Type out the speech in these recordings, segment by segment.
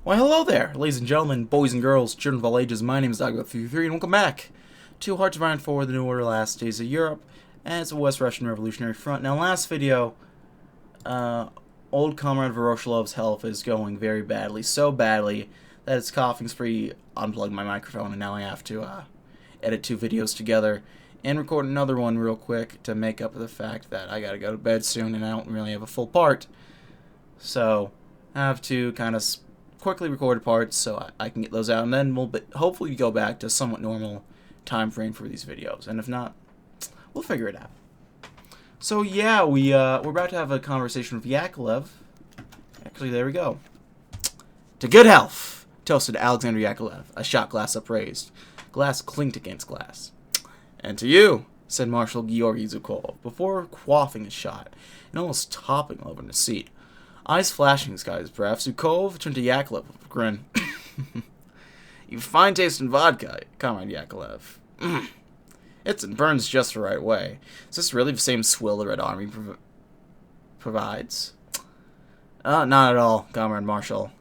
Why, hello there, ladies and gentlemen, boys and girls, children of all ages. My name is DB333, and welcome back to Hearts of Iron 4, the New Order Last Days of Europe, as the West Russian Revolutionary Front. Now, last video, old comrade Voroshilov's health is going very badly, so badly that it's coughing spree unplugged my microphone, and now I have to edit two videos together and record another one real quick to make up for the fact that I gotta go to bed soon and I don't really have a full part. So, I have to kind of quickly recorded parts so I can get those out, and then we'll hopefully go back to somewhat normal time frame for these videos, and if not, we'll figure it out. So yeah, we're about to have a conversation with Yakulev. Actually, there we go. To good health, toasted Alexander Yakulev, a shot glass upraised. Glass clinked against glass. And to you, said Marshal Georgy Zhukov, before quaffing his shot and almost toppling over in his seat. Eyes flashing skies, perhaps. Zhukov turned to Yakulev with a grin. You've fine taste in vodka, Comrade Yakulev. It burns just the right way. Is this really the same swill the Red Army provides? Not at all, Comrade Marshal.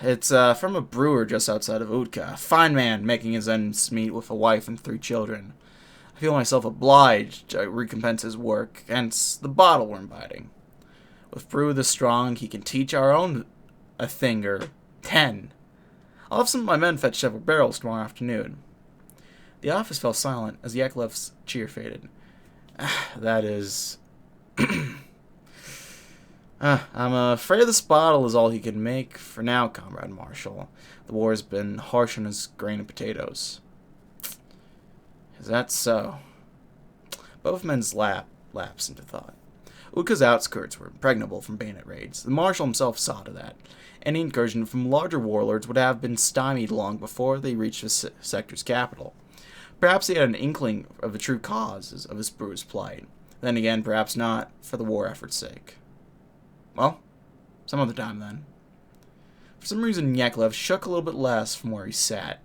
It's from a brewer just outside of Utka. A fine man making his ends meet with a wife and 3 children. I feel myself obliged to recompense his work, hence the bottle we're inviting. With brew this strong, he can teach our own a thing or 10. I'll have some of my men fetch several barrels tomorrow afternoon. The office fell silent as Yakulev's cheer faded. That is... I'm afraid this bottle is all he can make for now, Comrade Marshal. The war has been harsh on his grain and potatoes. Is that so? Both men's lapsed into thought. Utka's outskirts were impregnable from bayonet raids. The Marshal himself saw to that. Any incursion from larger warlords would have been stymied long before they reached the sector's capital. Perhaps he had an inkling of the true causes of his brewer's plight. Then again, perhaps not, for the war effort's sake. Well, some other time then. For some reason, Yakulev shook a little bit less from where he sat.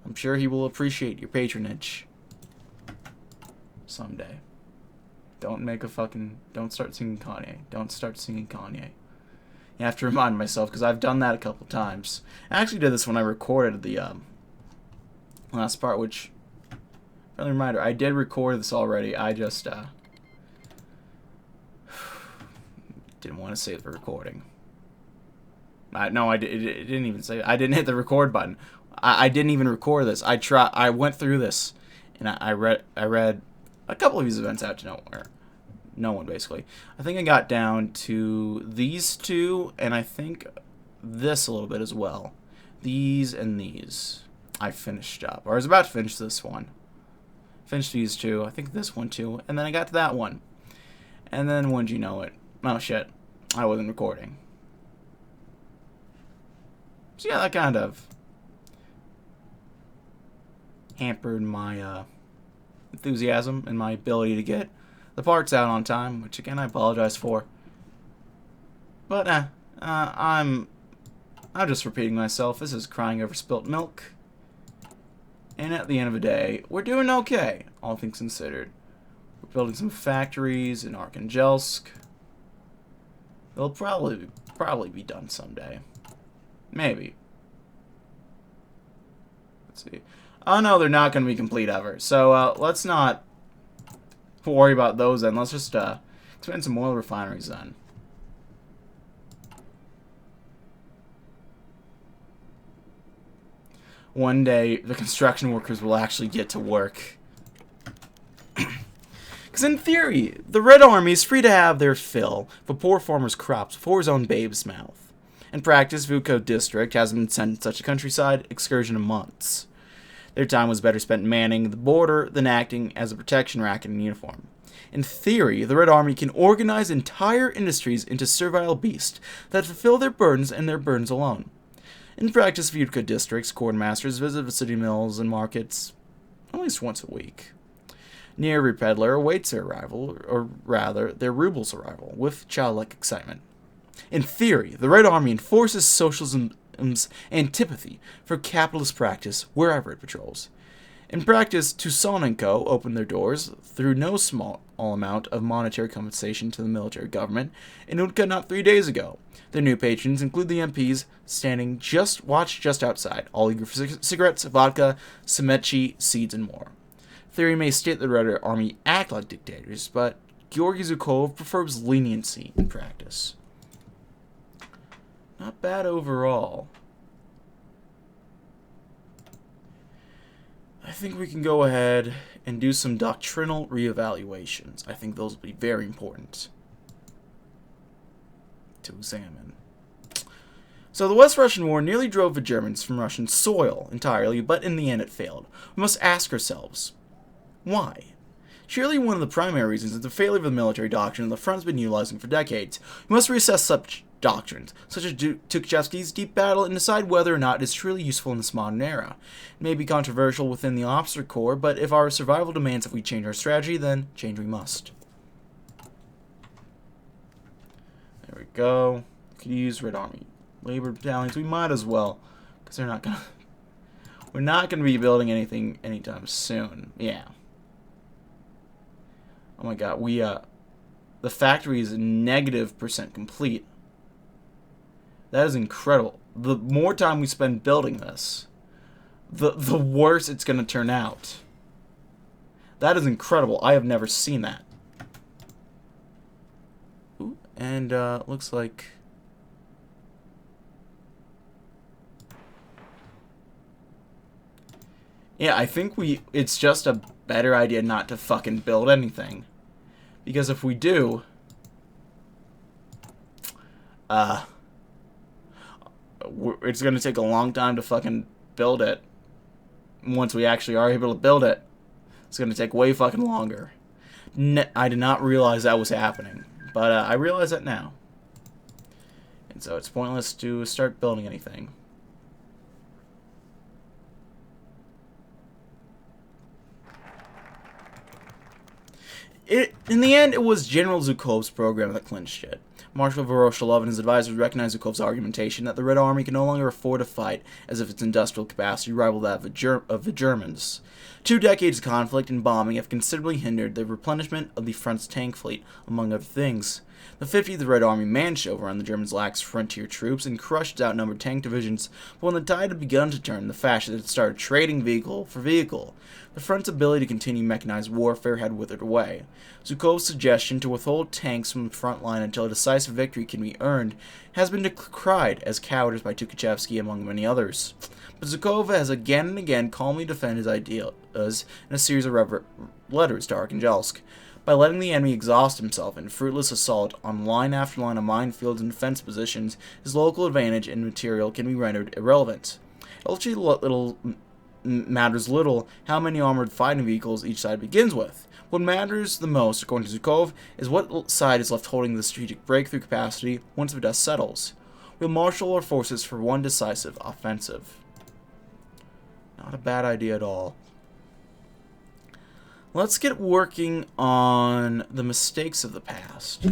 I'm sure he will appreciate your patronage. Someday. Don't start singing Kanye. Don't start singing Kanye. You have to remind myself, because I've done that a couple times. I actually did this when I recorded the last part, which, friendly reminder, I did record this already. I just didn't want to save the recording. No, it didn't even say. I didn't hit the record button. I didn't even record this. I went through this, and I read a couple of these events out to nowhere. No one, basically. I think I got down to these two, and I think this a little bit as well. These and these. I finished up. Or I was about to finish this one. Finished these two. I think this one too. And then I got to that one. And then, wouldn't you know it? Oh, shit. I wasn't recording. So yeah, that kind of hampered my enthusiasm and my ability to get the parts out on time, which again I apologize for. But I'm just repeating myself. This is crying over spilt milk. And at the end of the day, we're doing okay, all things considered. We're building some factories in Arkhangelsk. They'll probably be done someday. Maybe. Let's see. Oh no, they're not going to be complete ever. So let's not worry about those then. Let's just expand some oil refineries then. One day, the construction workers will actually get to work. Because in theory, the Red Army is free to have their fill of a poor farmer's crops before his own babe's mouth. In practice, Zhukov district hasn't been sent such a countryside excursion in months. Their time was better spent manning the border than acting as a protection racket in uniform. In theory, the Red Army can organize entire industries into servile beasts that fulfill their burdens and their burdens alone. In practice, Zhukov district's quartermasters visit the city mills and markets at least once a week. Near every peddler awaits their arrival, or rather, their ruble's arrival, with childlike excitement. In theory, the Red Army enforces socialism's antipathy for capitalist practice wherever it patrols. In practice, Tucson & Co. opened their doors through no small amount of monetary compensation to the military government in Utka not 3 days ago. Their new patrons include the MPs standing just outside, all eager for cigarettes, vodka, Semechi, seeds, and more. Theory may state the Red Army act like dictators, but Georgy Zhukov prefers leniency in practice. Not bad overall. I think we can go ahead and do some doctrinal reevaluations. I think those will be very important to examine. So the West Russian War nearly drove the Germans from Russian soil entirely, but in the end it failed. We must ask ourselves, why? Surely one of the primary reasons is the failure of the military doctrine the front has been utilizing for decades. We must reassess such doctrines, such as Tukhachevsky's deep battle, and decide whether or not it is truly useful in this modern era. It may be controversial within the officer corps, but if our survival demands that we change our strategy, then change we must. There we go. We could use Red Army labor battalions. We might as well, because we're not gonna be building anything anytime soon. Yeah. Oh my god, the factory is -% complete. That is incredible. The more time we spend building this, the worse it's going to turn out. That is incredible. I have never seen that. Ooh, and looks like... Yeah, I think it's just a better idea not to fucking build anything. Because if we do... it's going to take a long time to fucking build it. Once we actually are able to build it, it's going to take way fucking longer. I did not realize that was happening, but I realize that now. And so it's pointless to start building anything. In the end, it was General Zhukov's program that clinched it. Marshal Voroshilov and his advisors recognized Zhukov's argumentation that the Red Army can no longer afford to fight as if its industrial capacity rivaled that of the Germans. 2 decades of conflict and bombing have considerably hindered the replenishment of the front's tank fleet, among other things. The 50th Red Army managed to overrun the Germans' lax frontier troops and crush its outnumbered tank divisions, but when the tide had begun to turn, the fascists had started trading vehicle for vehicle. The front's ability to continue mechanized warfare had withered away. Zhukov's suggestion to withhold tanks from the front line until a decisive victory can be earned has been decried as cowardice by Tukhachevsky, among many others. But Zhukov has again and again calmly defended his ideas in a series of letters to Arkhangelsk. By letting the enemy exhaust himself in fruitless assault on line after line of minefields and defense positions, his local advantage in material can be rendered irrelevant. It matters little how many armored fighting vehicles each side begins with. What matters the most, according to Zhukov, is what side is left holding the strategic breakthrough capacity once the dust settles. We'll marshal our forces for one decisive offensive. Not a bad idea at all. Let's get working on the mistakes of the past.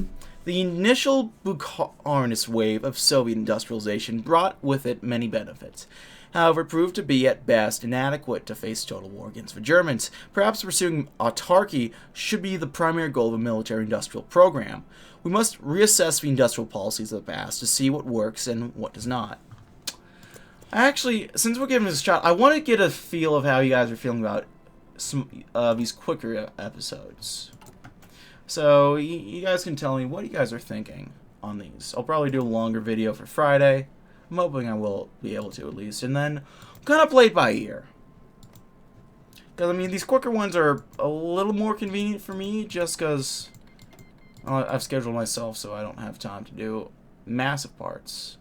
The initial Bukharist wave of Soviet industrialization brought with it many benefits. However, it proved to be at best inadequate to face total war against the Germans. Perhaps pursuing autarky should be the primary goal of a military-industrial program. We must reassess the industrial policies of the past to see what works and what does not. Actually, since we're giving this a shot, I want to get a feel of how you guys are feeling about some these quicker episodes. So you guys can tell me what you guys are thinking on these. I'll probably do a longer video for Friday. I'm hoping I will be able to at least, and then kind of play it by ear. Because I mean, these quicker ones are a little more convenient for me, just because I've scheduled myself so I don't have time to do massive parts.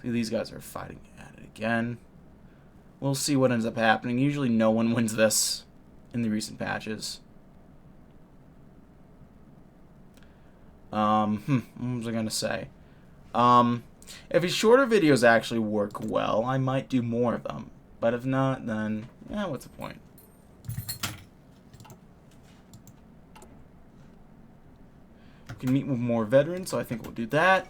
See, these guys are fighting at it again. We'll see what ends up happening. Usually, no one wins this in the recent patches. What was I gonna say? If these shorter videos actually work well, I might do more of them. But if not, then, yeah, what's the point? We can meet with more veterans, so I think we'll do that.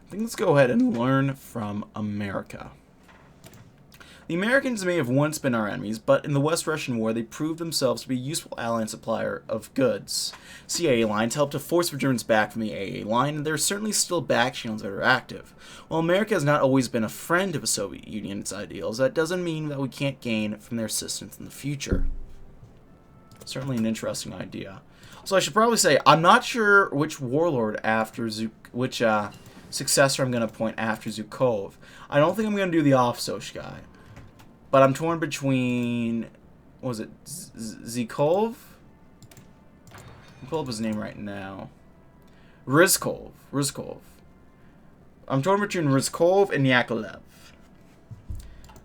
I think let's go ahead and learn from America. The Americans may have once been our enemies, but in the West Russian War, they proved themselves to be a useful ally and supplier of goods. CIA lines helped to force the Germans back from the AA line, and there are certainly still back channels that are active. While America has not always been a friend of the Soviet Union and its ideals, that doesn't mean that we can't gain from their assistance in the future. Certainly an interesting idea. So I should probably say, I'm not sure which warlord after which successor I'm going to appoint after Zhukov. I don't think I'm going to do the Ofsosh guy. But I'm torn between, what was it, Zhukov? I'll pull up his name right now. Rizkov. I'm torn between Rizkov and Yakulev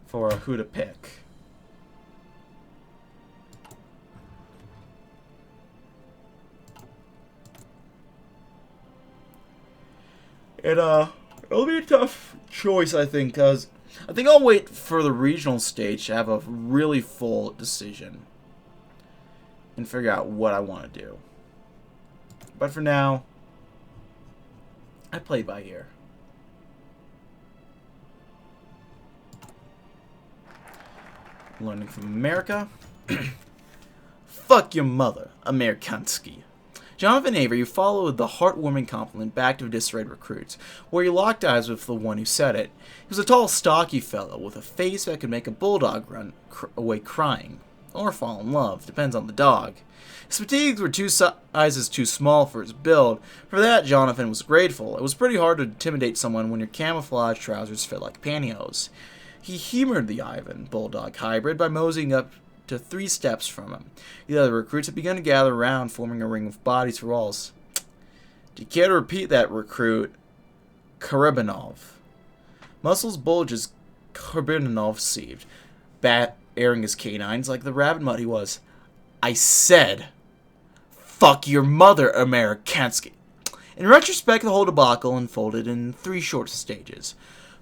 for who to pick. It'll be a tough choice, I think, because I think I'll wait for the regional stage to have a really full decision and figure out what I want to do. But for now, I play by ear. Learning from America. Fuck your mother, Amerikansky. Jonathan Avery, you followed the heartwarming compliment back to disarrayed recruits, where he locked eyes with the one who said it. He was a tall, stocky fellow with a face that could make a bulldog run away crying, or fall in love, depends on the dog. His fatigues were 2 sizes too small for his build. For that, Jonathan was grateful. It was pretty hard to intimidate someone when your camouflage trousers fit like pantyhose. He humored the Ivan bulldog hybrid by moseying up to 3 steps from him. The other recruits had begun to gather around, forming a ring of bodies for walls. Do you care to repeat that, recruit? Karabinov. Muscles bulged as Karabinov seethed, bat airing his canines like the rabbit mutt he was. I said, fuck your mother, Amerikansky. In retrospect, the whole debacle unfolded in 3 short stages.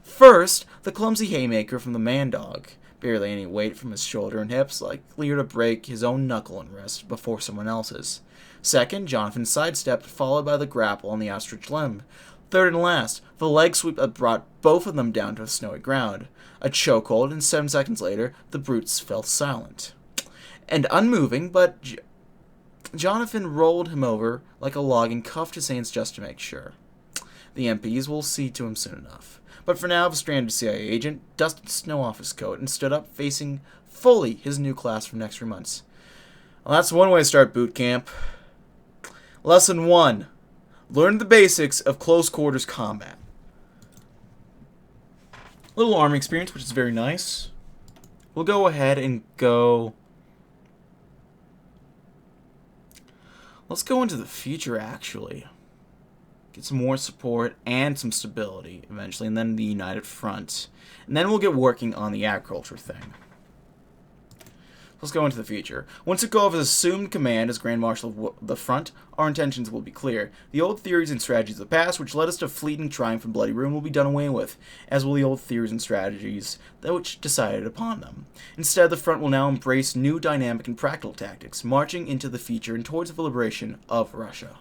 First, the clumsy haymaker from the man-dog. Barely any weight from his shoulder and hips, likely to break his own knuckle and wrist before someone else's. Second, Jonathan sidestepped, followed by the grapple on the ostrich limb. Third and last, the leg sweep that brought both of them down to the snowy ground. A chokehold, and 7 seconds later, the brutes fell silent. And unmoving, but Jonathan rolled him over like a log and cuffed his hands just to make sure. The MPs will see to him soon enough. But for now, the stranded CIA agent dusted snow off his coat and stood up, facing fully his new class for the next 3 months. Well, that's one way to start boot camp. Lesson 1. Learn the basics of close quarters combat. Little army experience, which is very nice. We'll go ahead and go... Let's go into the future, actually. Get some more support and some stability eventually, and then the United Front. And then we'll get working on the agriculture thing. Let's go into the future. Once Zhukov has assumed command as Grand Marshal of the Front, our intentions will be clear. The old theories and strategies of the past, which led us to fleeting triumph and bloody ruin, will be done away with, as will the old theories and strategies which decided upon them. Instead, the Front will now embrace new dynamic and practical tactics, marching into the future and towards the liberation of Russia.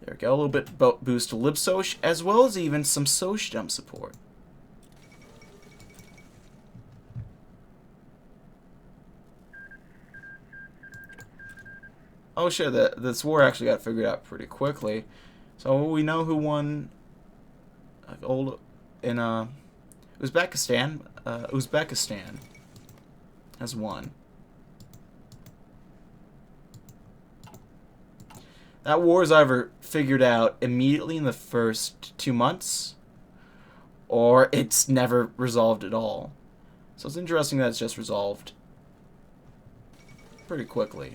There we go, a little bit boost to Libsoch, as well as even some Sociedom support. Oh shit, this war actually got figured out pretty quickly. So we know who won in Uzbekistan. Uzbekistan has won. That war is either figured out immediately in the first 2 months, or it's never resolved at all. So it's interesting that it's just resolved pretty quickly.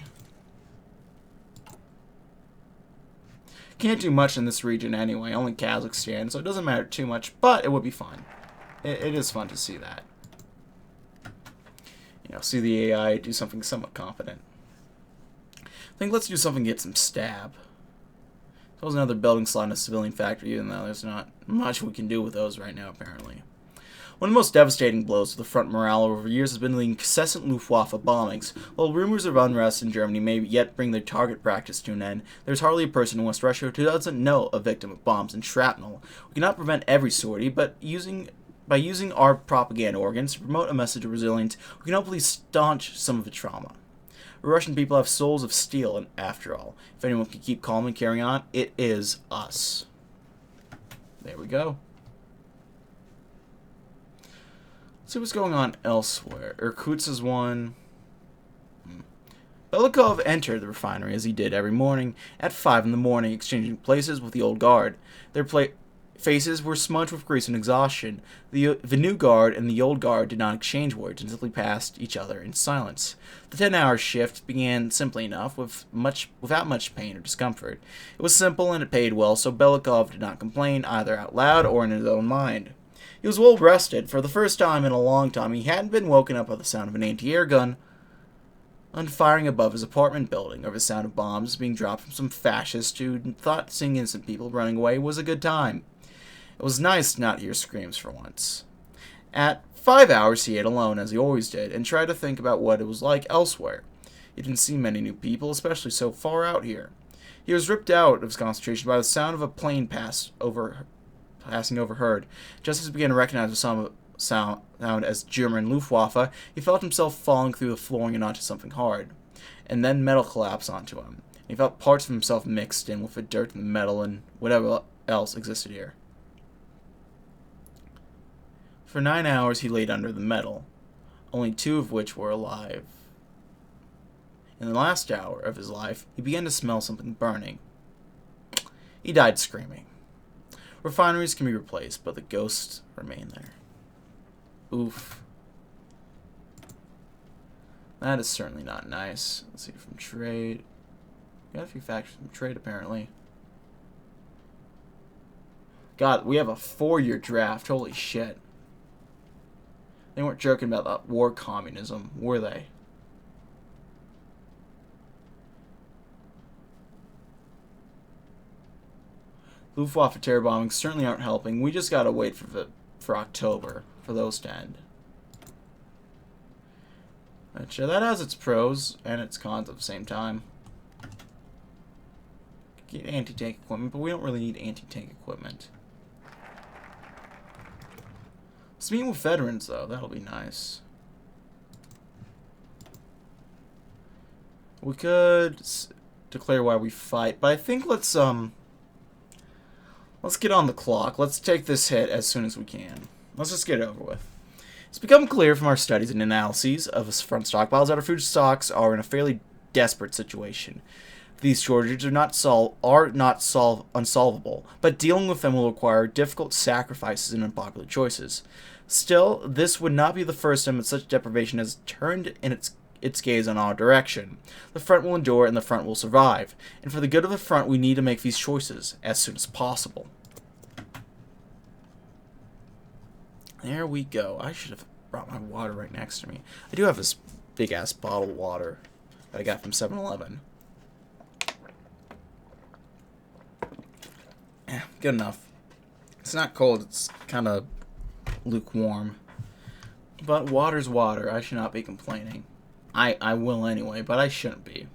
Can't do much in this region anyway, only Kazakhstan, so it doesn't matter too much, but it would be fun. It is fun to see that. You know, see the AI do something somewhat confident. I think let's do something to get some stab. That was another building slot in a civilian factory, even though there's not much we can do with those right now, apparently. One of the most devastating blows to the front morale over years has been the incessant Luftwaffe bombings. While rumors of unrest in Germany may yet bring their target practice to an end, there is hardly a person in West Russia who doesn't know a victim of bombs and shrapnel. We cannot prevent every sortie, but by using our propaganda organs to promote a message of resilience, we can hopefully staunch some of the trauma. The Russian people have souls of steel, and after all, if anyone can keep calm and carrying on, it is us. There we go. Let's see what's going on elsewhere. Irkutsk is one. Zhukov entered the refinery as he did every morning at 5 in the morning, exchanging places with the old guard. Their faces were smudged with grease and exhaustion. The new guard and the old guard did not exchange words and simply passed each other in silence. The 10-hour shift began simply enough, without much pain or discomfort. It was simple and it paid well, so Belikov did not complain either out loud or in his own mind. He was well rested. For the first time in a long time, he hadn't been woken up by the sound of an anti-air gun firing above his apartment building, or the sound of bombs being dropped from some fascist who thought seeing innocent people running away was a good time. It was nice to not hear screams for once. At 5 hours, he ate alone, as he always did, and tried to think about what it was like elsewhere. He didn't see many new people, especially so far out here. He was ripped out of his concentration by the sound of a plane passing overheard. Just as he began to recognize the sound as German Luftwaffe, he felt himself falling through the flooring and onto something hard. And then metal collapsed onto him. He felt parts of himself mixed in with the dirt and the metal and whatever else existed here. For 9 hours he laid under the metal, only 2 of which were alive. In the last hour of his life, he began to smell something burning. He died screaming. Refineries can be replaced, but the ghosts remain there. Oof. That is certainly not nice. Let's see, from trade. Got a few factors from trade, apparently. God, we have a 4-year draft. Holy shit. They weren't joking about that war communism, were they? Luftwaffe terror bombings certainly aren't helping. We just gotta wait for October for those to end. But yeah, that has its pros and its cons at the same time. Get anti-tank equipment, but we don't really need anti-tank equipment. Let's meet with veterans, though. That'll be nice. We could declare why we fight, but I think let's get on the clock. Let's take this hit as soon as we can. Let's just get it over with. It's become clear from our studies and analyses of front stockpiles that our food stocks are in a fairly desperate situation. These shortages are not unsolvable, but dealing with them will require difficult sacrifices and unpopular choices. Still, this would not be the first time that such deprivation has turned in its gaze on our direction. The front will endure and the front will survive, and for the good of the front we need to make these choices as soon as possible. There we go. I should have brought my water right next to me. I do have this big-ass bottle of water that I got from 7-Eleven. Yeah, good enough. It's not cold, it's kind of lukewarm. But water's water. I should not be complaining. I will anyway, but I shouldn't be.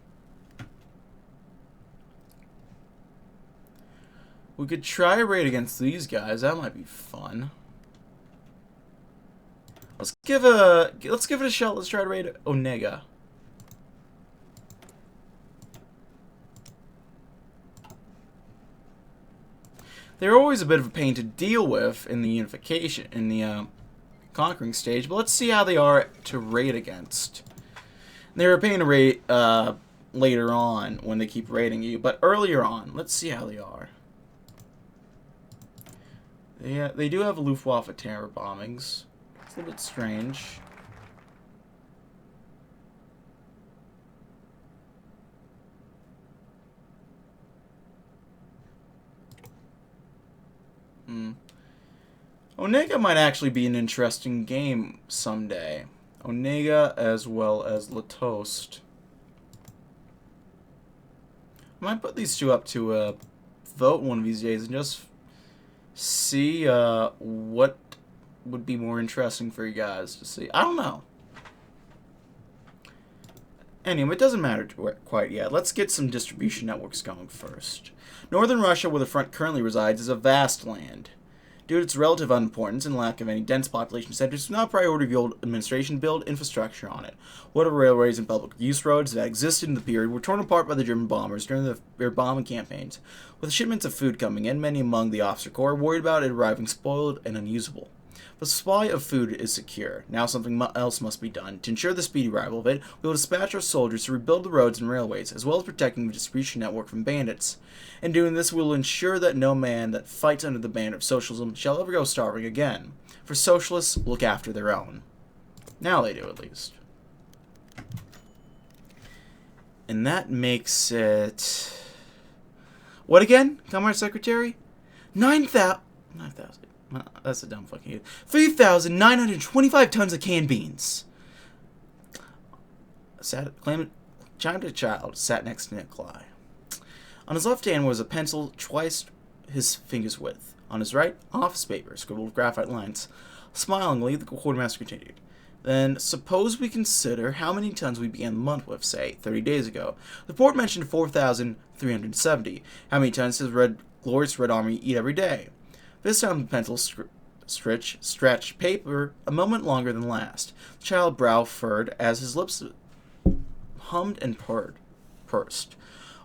We could try a raid against these guys. That might be fun. Let's give it a shot. Let's try to raid Onega. They're always a bit of a pain to deal with in the unification, in the conquering stage, but let's see how they are to raid against. They're a pain to raid later on when they keep raiding you, but earlier on, let's see how they are. They do have Luftwaffe terror bombings. It's a little bit strange. Onega might actually be an interesting game someday. Onega as well as Latost. I might put these two up to a vote one of these days and just see what would be more interesting for you guys to see. I don't know. Anyway, it doesn't matter quite yet. Let's get some distribution networks going first. Northern Russia, where the front currently resides, is a vast land. Due to its relative unimportance and lack of any dense population centers, it's not a priority of the old administration build infrastructure on it. Whatever railways and public use roads that existed in the period were torn apart by the German bombers during their bombing campaigns. With shipments of food coming in, many among the officer corps worried about it arriving spoiled and unusable. The supply of food is secure. Now something else must be done. To ensure the speedy arrival of it, we will dispatch our soldiers to rebuild the roads and railways, as well as protecting the distribution network from bandits. In doing this, we will ensure that no man that fights under the banner of socialism shall ever go starving again. For socialists look after their own. Now they do, at least. And that makes it... What again, Comrade Secretary? 9,000... That's a dumb fucking idea. 3,925 tons of canned beans. Chimed a child sat next to Nikolai. On his left hand was a pencil twice his finger's width. On his right, office paper scribbled with graphite lines. Smilingly, the quartermaster continued. Then, suppose we consider how many tons we began the month with, say, 30 days ago. The report mentioned 4,370. How many tons does glorious Red Army eat every day? This time the pencil stretched paper a moment longer than last. The child's brow furrowed as his lips hummed and pursed.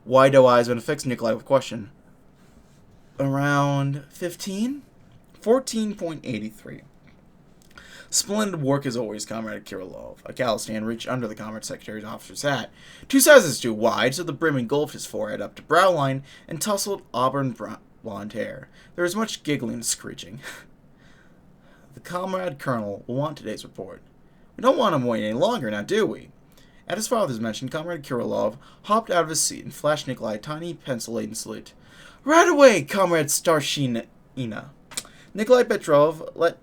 Wide-eyed eyes went to fix Nikolai with a question. Around 15? 14.83. Splendid work as always, Comrade Kirillov. A calloused hand reached under the Comrade Secretary's officer's hat. 2 sizes too wide, so the brim engulfed his forehead up to brow line and tousled auburn blonde hair. There was much giggling and screeching. The Comrade Colonel will want today's report. We don't want him wait any longer, now do we? At his father's mention, Comrade Kirillov hopped out of his seat and flashed Nikolai a tiny pencil-laden salute. Right away, Comrade Starshina. Nikolai Petrov let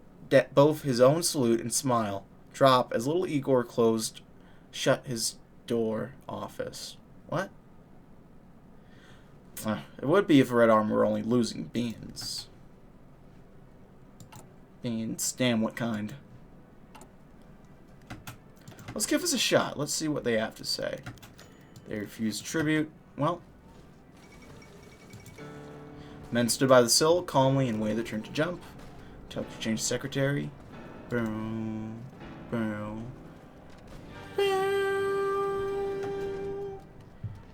both his own salute and smile drop as little Igor shut his door office. What? It would be if Red Army were only losing beans. Beans? Damn, what kind? Let's give this a shot. Let's see what they have to say. They refused tribute. Well. Men stood by the sill, calmly, and waited their turn to jump. Temperature change secretary. Boom. Boom. Boom.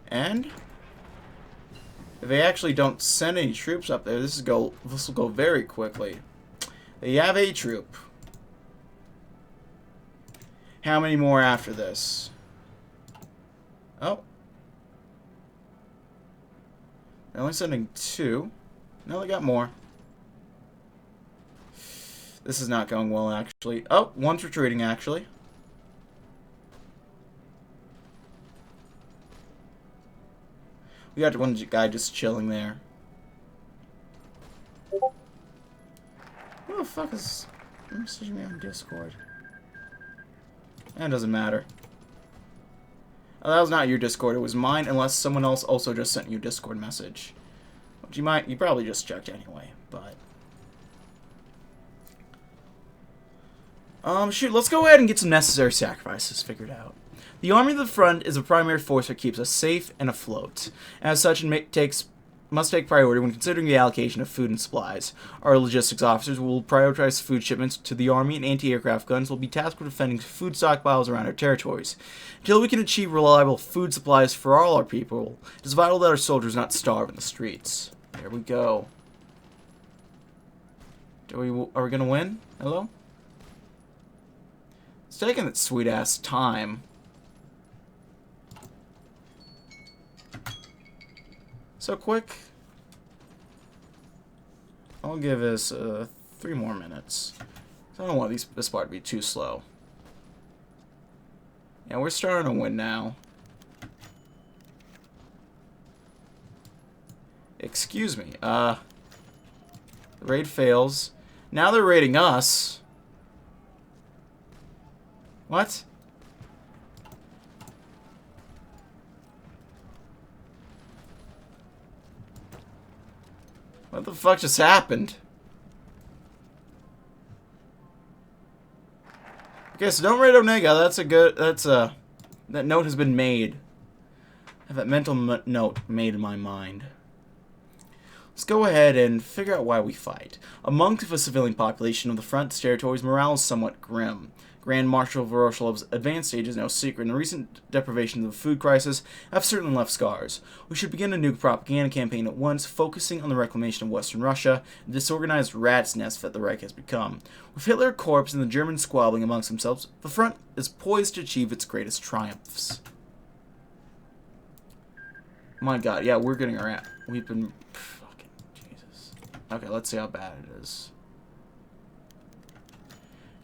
And... if they actually don't send any troops up there, this will go very quickly. They have a troop. How many more after this? Oh. They're only sending 2. No, they got more. This is not going well, actually. Oh, one's retreating, actually. We got one guy just chilling there. Who the fuck is messaging me on Discord? That doesn't matter. Oh, that was not your Discord, it was mine, unless someone else also just sent you a Discord message. Which you probably just checked anyway, but... shoot, let's go ahead and get some necessary sacrifices figured out. The Army of the Front is a primary force that keeps us safe and afloat. As such, it must take priority when considering the allocation of food and supplies. Our logistics officers will prioritize food shipments to the Army, and anti-aircraft guns will be tasked with defending food stockpiles around our territories. Until we can achieve reliable food supplies for all our people, it is vital that our soldiers not starve in the streets. There we go. Are we gonna win? Hello? It's taking that sweet-ass time. So quick. I'll give us 3 more minutes. I don't want this part to be too slow. Yeah, we're starting to win now. Excuse me. The raid fails. Now they're raiding us. What? What the fuck just happened? Okay, so don't raid Onega. That's a good. That note has been made. I have that mental note made in my mind. Let's go ahead and figure out why we fight. Amongst the civilian population of the front's territories, morale is somewhat grim. Grand Marshal Voroshilov's advanced stage is no secret, and the recent deprivations of the food crisis have certainly left scars. We should begin a new propaganda campaign at once, focusing on the reclamation of Western Russia, the disorganized rat's nest that the Reich has become. With Hitler corpse and the Germans squabbling amongst themselves, the front is poised to achieve its greatest triumphs. My god, yeah, we're getting our we've been... Fucking Jesus. Okay, let's see how bad it is.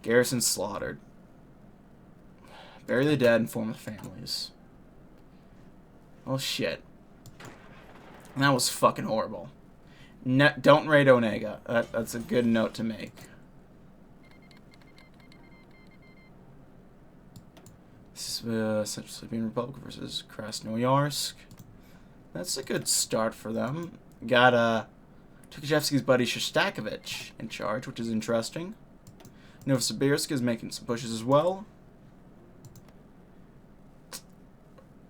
Garrison slaughtered. Bury the dead and form the families. Oh shit. That was fucking horrible. Don't raid Onega. That's a good note to make. This is Central Siberian Republic versus Krasnoyarsk. That's a good start for them. Got Tukhachevsky's buddy Shostakovich in charge, which is interesting. Novosibirsk is making some pushes as well.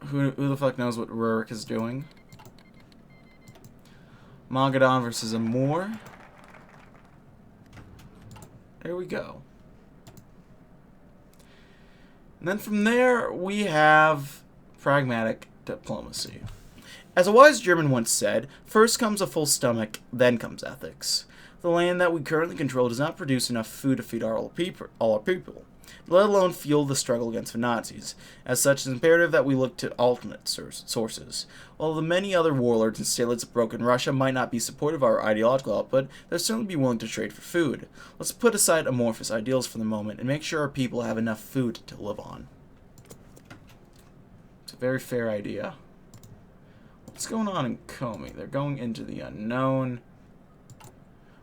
Who the fuck knows what WRRF is doing? Magadan versus Amur. There we go. And then from there, we have Pragmatic Diplomacy. As a wise German once said, first comes a full stomach, then comes ethics. The land that we currently control does not produce enough food to feed all our people, let alone fuel the struggle against the Nazis. As such, it's imperative that we look to alternate sources. While the many other warlords and statelets of broken Russia might not be supportive of our ideological output, they'll certainly be willing to trade for food. Let's put aside amorphous ideals for the moment and make sure our people have enough food to live on. It's a very fair idea. What's going on in Komi? They're going into the unknown.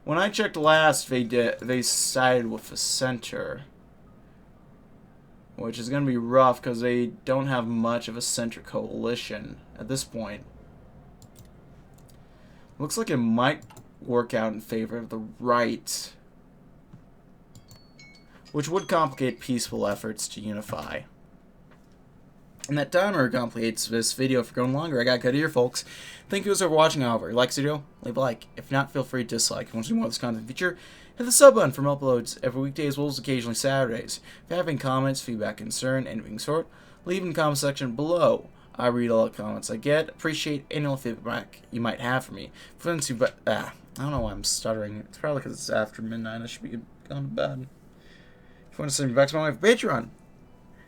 When I checked last, they sided with the center, which is going to be rough because they don't have much of a center coalition at this point. Looks like it might work out in favor of the right, which would complicate peaceful efforts to unify. And that timer complicates this video for going longer. I got good here, folks. Thank you for watching, however. If you like this video, leave a like. If not, feel free to dislike. If you want to see more of this content in the future, hit the sub button for more uploads every weekday as well as occasionally Saturdays. If you have any comments, feedback, concern, anything sort, leave in the comment section below. I read all the comments I get. Appreciate any feedback you might have for me. I don't know why I'm stuttering. It's probably because it's after midnight. I should be going to bed. If you want to send me back to my Patreon,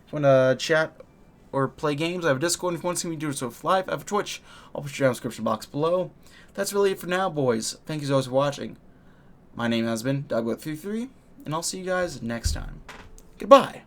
if you want to chat or play games, I have a Discord. If you want to see me do so live, I have a Twitch. I'll put you down in the description box below. That's really it for now, boys. Thank you so much for watching. My name has been WRRF, and I'll see you guys next time. Goodbye.